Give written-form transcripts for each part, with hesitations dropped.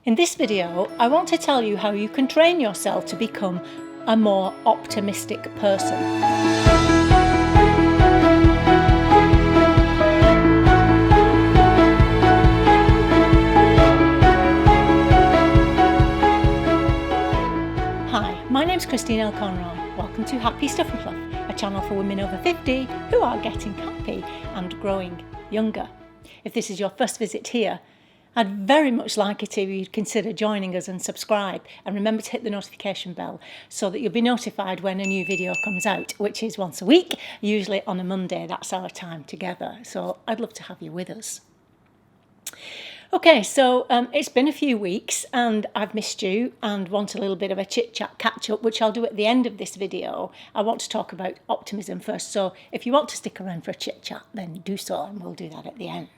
In this video, I want to tell you how you can train yourself to become a more optimistic person. Hi, my name's L Conroy. Welcome to Happy Stuff and Fluff, a channel for women over 50 who are getting happy and growing younger. If this is your first visit here, I'd very much like it if you'd consider joining us and subscribe, and remember to hit the notification bell so that you'll be notified when a new video comes out, which is once a week, usually on a Monday. That's our time together, so I'd love to have you with us. Okay, so it's been a few weeks and I've missed you and want a little bit of a chit-chat catch-up, which I'll do at the end of this video. I want to talk about optimism first, so if you want to stick around for a chit-chat, then do so, and we'll do that at the end.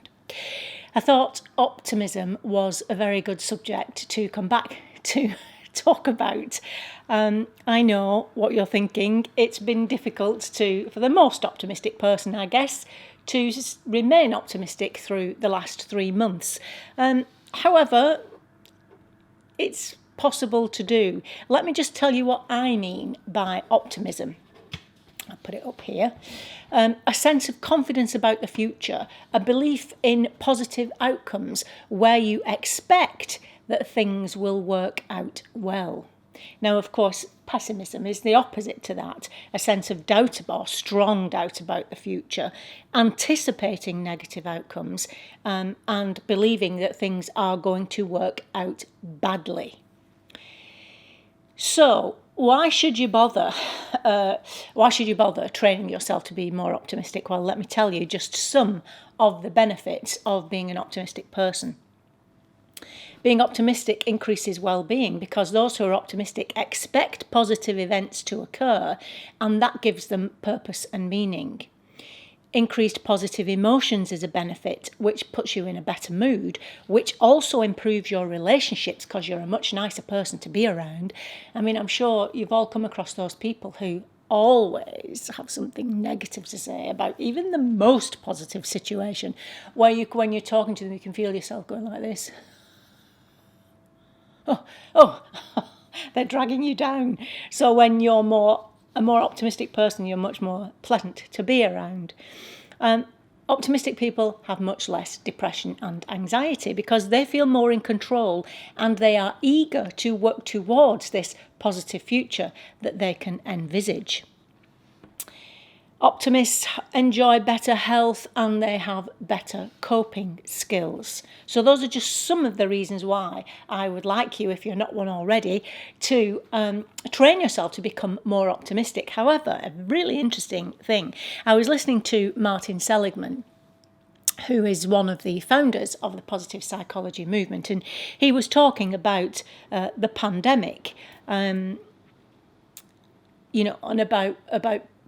I thought optimism was a very good subject to come back to talk about. I know what you're thinking. It's been difficult for the most optimistic person, I guess, to remain optimistic through the last 3 months. However, it's possible to do. Let me just tell you what I mean by optimism. I'll put it up here. A sense of confidence about the future, a belief in positive outcomes where you expect that things will work out well. Now, of course, pessimism is the opposite to that, a sense of doubt or strong doubt about the future, anticipating negative outcomes and believing that things are going to work out badly. So, why should you bother? Training yourself to be more optimistic? Well, let me tell you just some of the benefits of being an optimistic person. Being optimistic increases well-being because those who are optimistic expect positive events to occur, and that gives them purpose and meaning. Increased positive emotions is a benefit, which puts you in a better mood, which also improves your relationships because you're a much nicer person to be around. I mean, I'm sure you've all come across those people who always have something negative to say about even the most positive situation, where when you're talking to them, you can feel yourself going like this. Oh, they're dragging you down. So when you're a more optimistic person, you're much more pleasant to be around. Optimistic people have much less depression and anxiety because they feel more in control and they are eager to work towards this positive future that they can envisage. Optimists enjoy better health and they have better coping skills. So those are just some of the reasons why I would like you, if you're not one already, to train yourself to become more optimistic. However, a really interesting thing, I was listening to Martin Seligman, who is one of the founders of the positive psychology movement, and he was talking about the pandemic, and about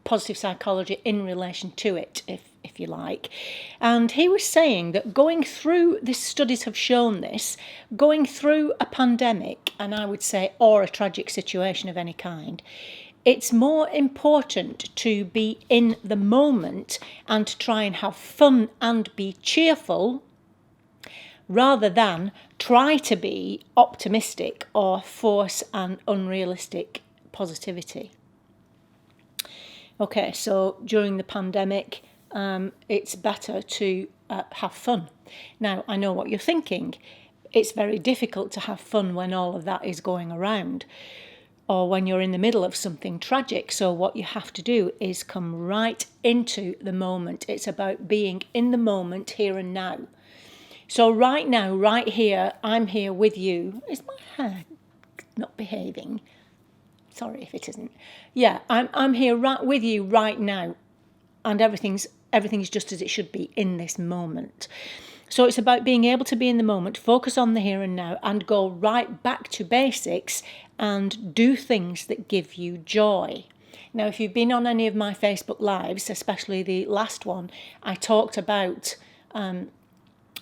positive psychology in relation to it, if you like. And he was saying that studies have shown this, going through a pandemic, and I would say, or a tragic situation of any kind, it's more important to be in the moment and to try and have fun and be cheerful rather than try to be optimistic or force an unrealistic positivity. Okay, so during the pandemic, it's better to have fun. Now, I know what you're thinking. It's very difficult to have fun when all of that is going around, or when you're in the middle of something tragic. So what you have to do is come right into the moment. It's about being in the moment, here and now. So right now, right here, I'm here with you. Is my hair not behaving? Sorry if it isn't. Yeah, I'm here right with you right now, and everything's just as it should be in this moment. So it's about being able to be in the moment, focus on the here and now, and go right back to basics and do things that give you joy. Now, if you've been on any of my Facebook Lives, especially the last one, I talked about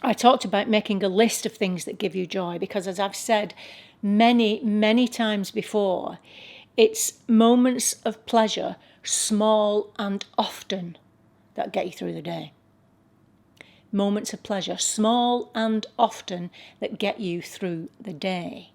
making a list of things that give you joy, because as I've said many, many times before, it's moments of pleasure, small and often, that get you through the day. moments of pleasure, small and often, that get you through the day.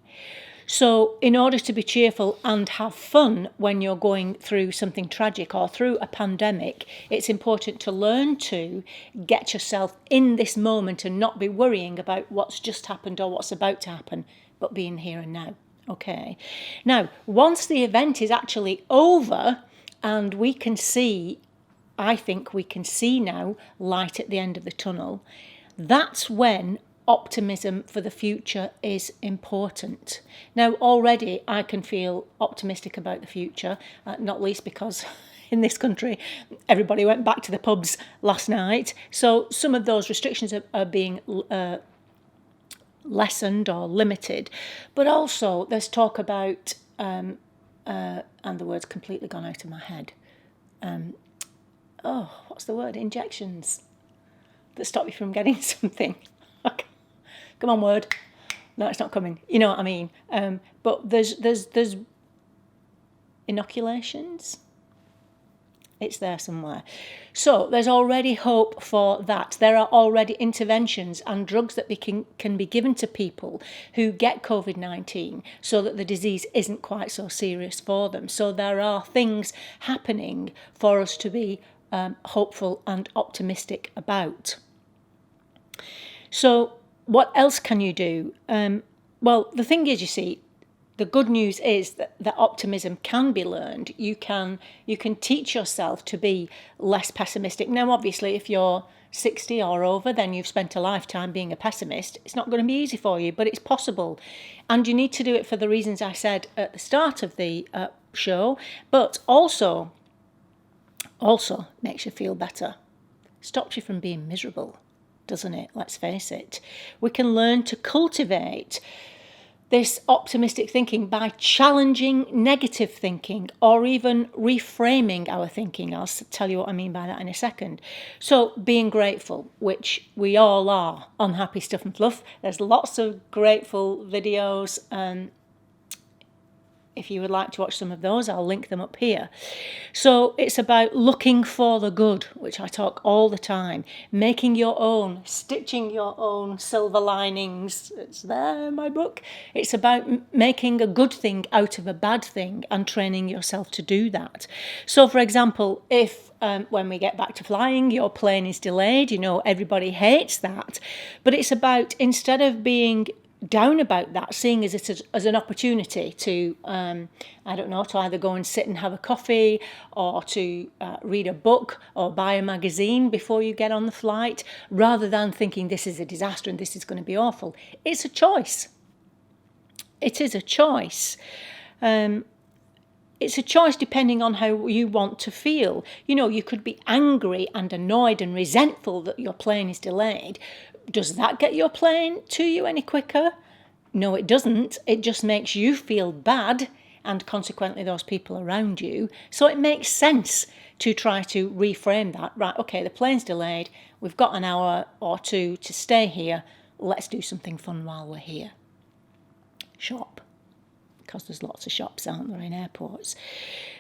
So in order to be cheerful and have fun when you're going through something tragic or through a pandemic, it's important to learn to get yourself in this moment and not be worrying about what's just happened or what's about to happen, but being here and now. Okay. Now, once the event is actually over and we can see, I think we can see now, light at the end of the tunnel, that's when optimism for the future is important. Now, already I can feel optimistic about the future, not least because in this country everybody went back to the pubs last night. So some of those restrictions are being lessened or limited. But also there's talk about, and the word's completely gone out of my head, what's the word? Injections that stop you from getting something. Okay. Come on, word. No, it's not coming. You know what I mean. But there's inoculations. It's there somewhere. So there's already hope for that. There are already interventions and drugs that can be given to people who get COVID-19 so that the disease isn't quite so serious for them. So there are things happening for us to be hopeful and optimistic about. So what else can you do? Well, the thing is, you see, the good news is that optimism can be learned. You can teach yourself to be less pessimistic. Now, obviously, if you're 60 or over, then you've spent a lifetime being a pessimist. It's not going to be easy for you, but it's possible. And you need to do it for the reasons I said at the start of the show, but also makes you feel better. Stops you from being miserable, doesn't it? Let's face it. We can learn to cultivate this optimistic thinking by challenging negative thinking or even reframing our thinking. I'll tell you what I mean by that in a second. So being grateful, which we all are on Happy Stuff and Fluff. There's lots of grateful videos. If you would like to watch some of those, I'll link them up here. So it's about looking for the good, which I talk all the time, making your own, stitching your own silver linings. It's there in my book. It's about making a good thing out of a bad thing and training yourself to do that. So, for example, if when we get back to flying, your plane is delayed, you know, everybody hates that. But it's about, instead of being down about that, seeing it as an opportunity to, to either go and sit and have a coffee or to read a book or buy a magazine before you get on the flight, rather than thinking this is a disaster and this is going to be awful. It's a choice. It is a choice. It's a choice depending on how you want to feel. You know, you could be angry and annoyed and resentful that your plane is delayed. Does that get your plane to you any quicker? No, it doesn't. It just makes you feel bad and consequently those people around you. So it makes sense to try to reframe that. Right, okay, the plane's delayed. We've got an hour or two to stay here. Let's do something fun while we're here. Shop. Because there's lots of shops, aren't there, in airports.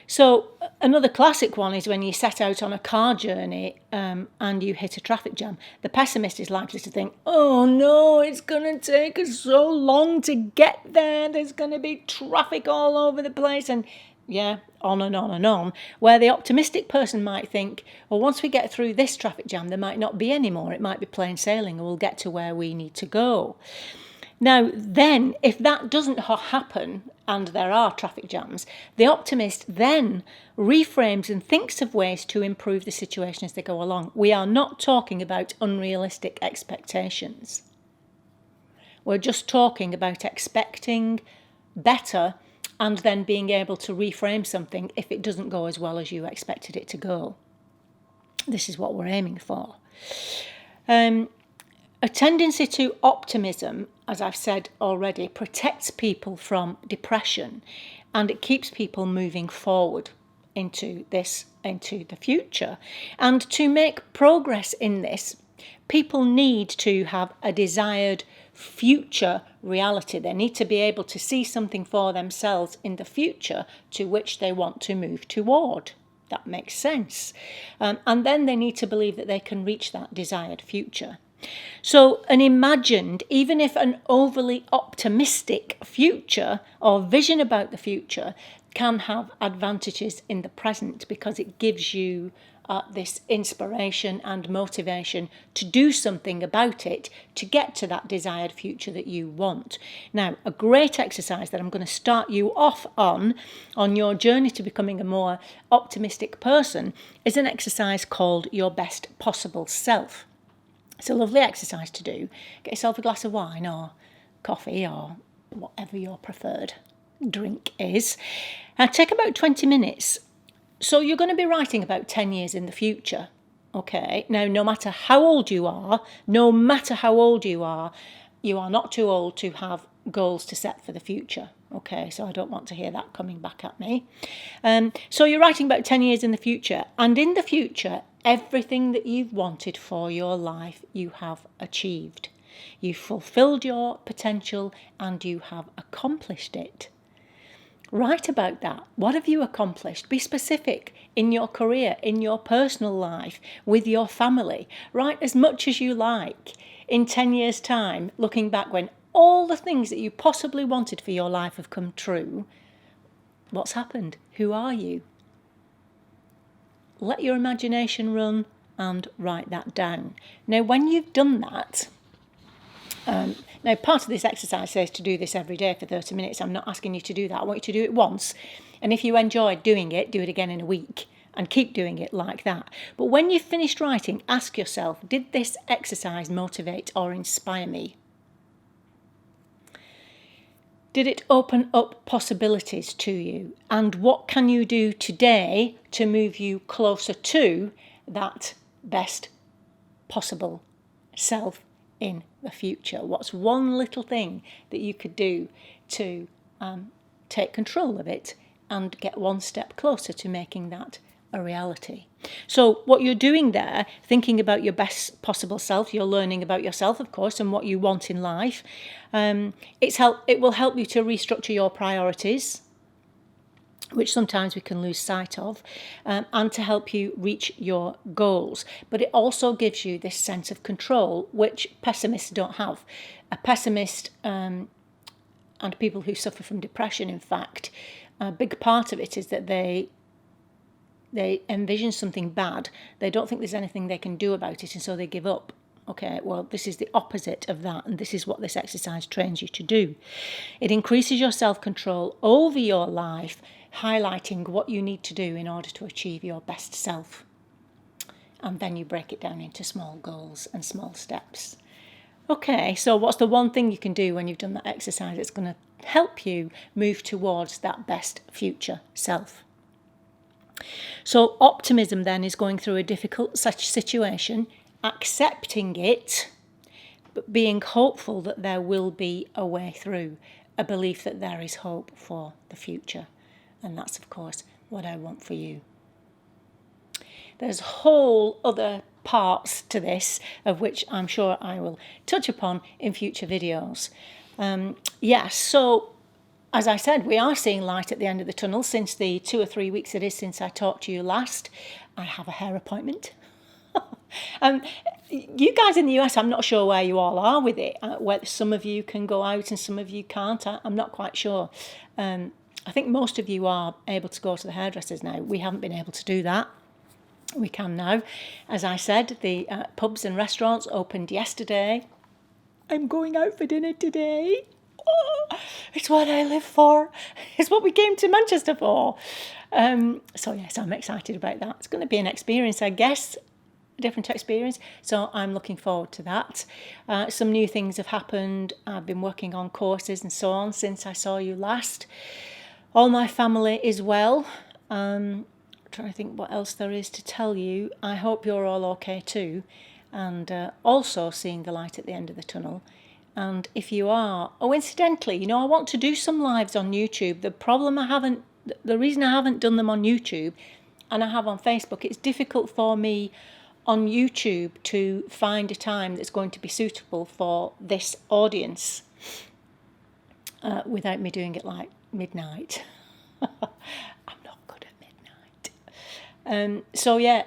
So another classic one is when you set out on a car journey and you hit a traffic jam. The pessimist is likely to think, oh no, it's going to take us so long to get there. There's going to be traffic all over the place. And yeah, on and on and on. Where the optimistic person might think, well, once we get through this traffic jam, there might not be any more. It might be plain sailing and we'll get to where we need to go. Now, then, if that doesn't happen and there are traffic jams, the optimist then reframes and thinks of ways to improve the situation as they go along. We are not talking about unrealistic expectations. We're just talking about expecting better and then being able to reframe something if it doesn't go as well as you expected it to go. This is what we're aiming for. A tendency to optimism, as I've said already, protects people from depression and it keeps people moving forward into the future. And to make progress in this, people need to have a desired future reality. They need to be able to see something for themselves in the future to which they want to move toward. that makes sense. And then they need to believe that they can reach that desired future. So an imagined, even if an overly optimistic future or vision about the future can have advantages in the present, because it gives you this inspiration and motivation to do something about it to get to that desired future that you want. Now, a great exercise that I'm going to start you off on your journey to becoming a more optimistic person is an exercise called Your Best Possible Self. It's a lovely exercise to do. Get yourself a glass of wine or coffee or whatever your preferred drink is. Take about 20 minutes. So you're going to be writing about 10 years in the future. Okay, now no matter how old you are, you are not too old to have goals to set for the future. Okay, so I don't want to hear that coming back at me. So you're writing about 10 years in the future, and in the future, everything that you've wanted for your life, you have achieved. You've fulfilled your potential and you have accomplished it. Write about that. What have you accomplished? Be specific in your career, in your personal life, with your family. Write as much as you like. In 10 years' time, looking back when all the things that you possibly wanted for your life have come true, what's happened? Who are you? Let your imagination run and write that down. Now, when you've done that, now part of this exercise says to do this every day for 30 minutes. I'm not asking you to do that. I want you to do it once. And if you enjoy doing it, do it again in a week and keep doing it like that. But when you've finished writing, ask yourself, did this exercise motivate or inspire me? Did it open up possibilities to you? And what can you do today to move you closer to that best possible self in the future? What's one little thing that you could do to take control of it and get one step closer to making that a reality? So what you're doing there, thinking about your best possible self, you're learning about yourself, of course, and what you want in life. It will help you to restructure your priorities, which sometimes we can lose sight of, and to help you reach your goals. But it also gives you this sense of control, which pessimists don't have. A pessimist and people who suffer from depression, in fact, a big part of it is that they envision something bad. They don't think there's anything they can do about it, and so they give up. Okay, well, this is the opposite of that, and this is what this exercise trains you to do. It increases your self-control over your life, highlighting what you need to do in order to achieve your best self. And then you break it down into small goals and small steps. Okay, so what's the one thing you can do when you've done that exercise that's going to help you move towards that best future self? So optimism then is going through a difficult such situation, accepting it, but being hopeful that there will be a way through, a belief that there is hope for the future. And that's, of course, what I want for you. There's whole other parts to this, of which I'm sure I will touch upon in future videos. So as I said, we are seeing light at the end of the tunnel since the 2 or 3 weeks it is since I talked to you last. I have a hair appointment. You guys in the US, I'm not sure where you all are with it. Where some of you can go out and some of you can't. I'm not quite sure. I think most of you are able to go to the hairdressers now. We haven't been able to do that. We can now. As I said, the pubs and restaurants opened yesterday. I'm going out for dinner today. Oh, it's what I live for. It's what we came to Manchester for. So yes, I'm excited about that. It's going to be an experience, I guess, a different experience. So I'm looking forward to that. Some new things have happened. I've been working on courses and so on since I saw you last. All my family is well. Trying to think what else there is to tell you. I hope you're all okay too, and also seeing the light at the end of the tunnel. And if you are, incidentally, I want to do some lives on YouTube. The reason I haven't done them on YouTube, and I have on Facebook, it's difficult for me on YouTube to find a time that's going to be suitable for this audience without me doing it like midnight. I'm not good at midnight. So yeah,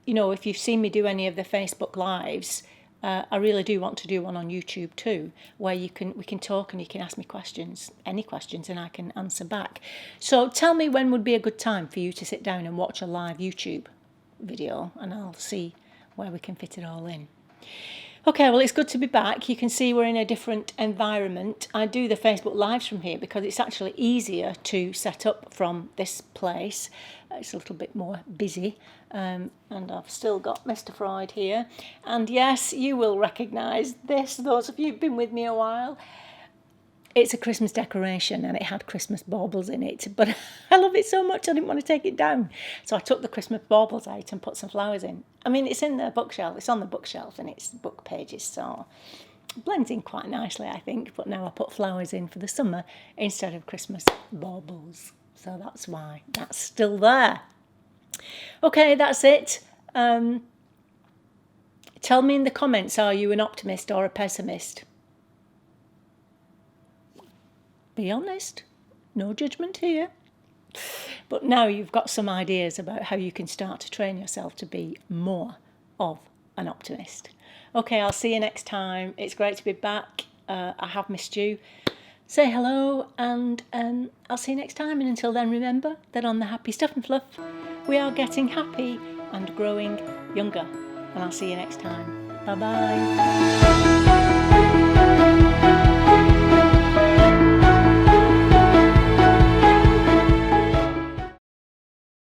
if you've seen me do any of the Facebook Lives, I really do want to do one on YouTube too, where we can talk and you can ask me questions, any questions, and I can answer back. So tell me when would be a good time for you to sit down and watch a live YouTube video, and I'll see where we can fit it all in. Okay, well, it's good to be back. You can see we're in a different environment. I do the Facebook Lives from here because it's actually easier to set up from this place. It's a little bit more busy. And I've still got Mr. Freud here. And yes, you will recognise this, those of you who've been with me a while. It's a Christmas decoration and it had Christmas baubles in it, but I love it so much I didn't want to take it down. So I took the Christmas baubles out and put some flowers in. I mean, it's in the bookshelf, it's on the bookshelf and it's book pages, so it blends in quite nicely, I think. But now I put flowers in for the summer instead of Christmas baubles. So that's why that's still there. Okay, that's it. Tell me in the comments, are you an optimist or a pessimist? Be honest, no judgment here. But now you've got some ideas about how you can start to train yourself to be more of an optimist. Okay, I'll see you next time. It's great to be back. I have missed you. Say hello and I'll see you next time. And until then, remember that on the Happy Stuff and Fluff, we are getting happy and growing younger. And I'll see you next time. Bye-bye.